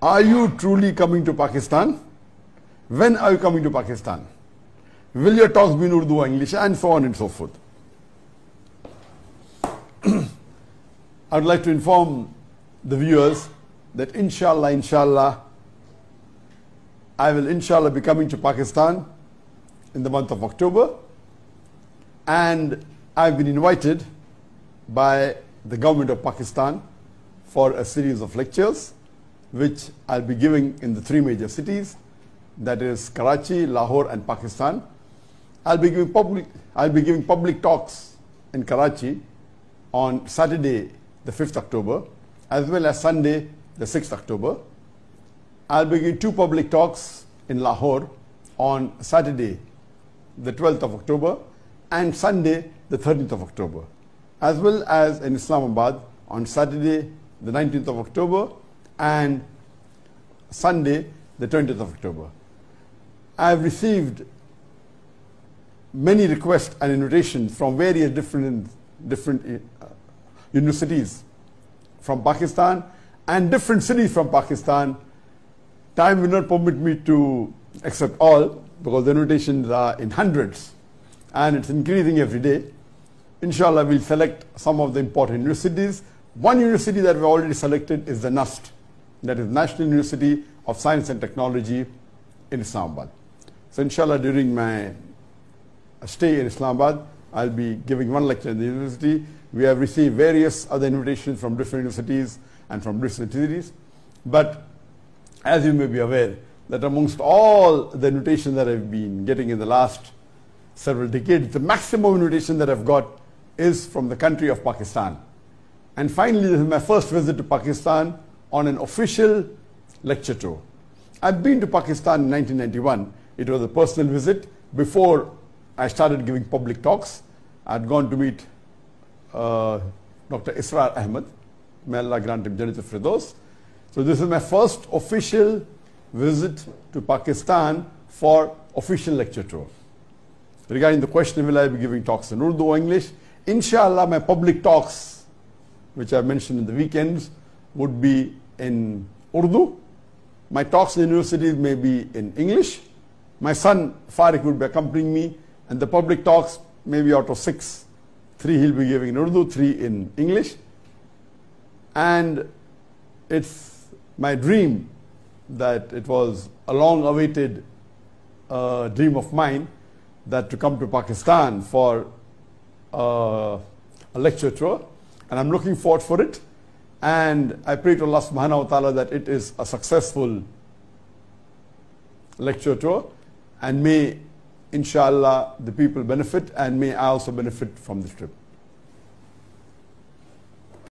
Are you truly coming to Pakistan? When are you coming to Pakistan? Will your talks be in Urdu or English? And so on and so forth. I would like to inform the viewers that inshallah, I will inshallah be coming to Pakistan in the month of October, and I've been invited by the government of Pakistan for a series of lectures which I'll be giving in the three major cities, that is Karachi, Lahore and Pakistan. I'll be giving public talks in Karachi on Saturday the 5th October as well as Sunday the 6th October. I'll be giving two public talks in Lahore on Saturday the 12th of October and Sunday the 13th of October, as well as in Islamabad on Saturday the 19th of October and Sunday the 20th of October. I have received many requests and invitations from various different universities from Pakistan and different cities from Pakistan. Time will not permit me to accept all because the invitations are in hundreds and it's increasing every day. Inshallah, we'll select some of the important universities. One university that we've already selected is the NUST, that is National University of Science and Technology in Islamabad. So inshallah, during my stay in Islamabad, I'll be giving one lecture in the university. We have received various other invitations from different universities and from different cities. But as you may be aware, that amongst all the invitations that I've been getting in the last several decades, the maximum invitation that I've got is from the country of Pakistan. And finally, this is my first visit to Pakistan on an official lecture tour. I've been to Pakistan in 1991. It was a personal visit. Before I started giving public talks, I'd gone to meet Dr. Israr Ahmed. May Allah grant him Jannat al-Firdaus. So this is my first official visit to Pakistan for official lecture tour. Regarding the question, will I be giving talks in Urdu or English? Inshallah, my public talks, which I mentioned in the weekends, would be in Urdu. My talks in universities may be in English. My son Farik would be accompanying me, and the public talks, maybe out of 6, 3 he'll be giving in Urdu, 3 in English. And it's my dream that it was a long-awaited dream of mine that to come to Pakistan for a lecture tour, and I'm looking forward for it. And I pray to Allah subhanahu wa ta'ala that it is a successful lecture tour, and may inshallah the people benefit, and may I also benefit from this trip.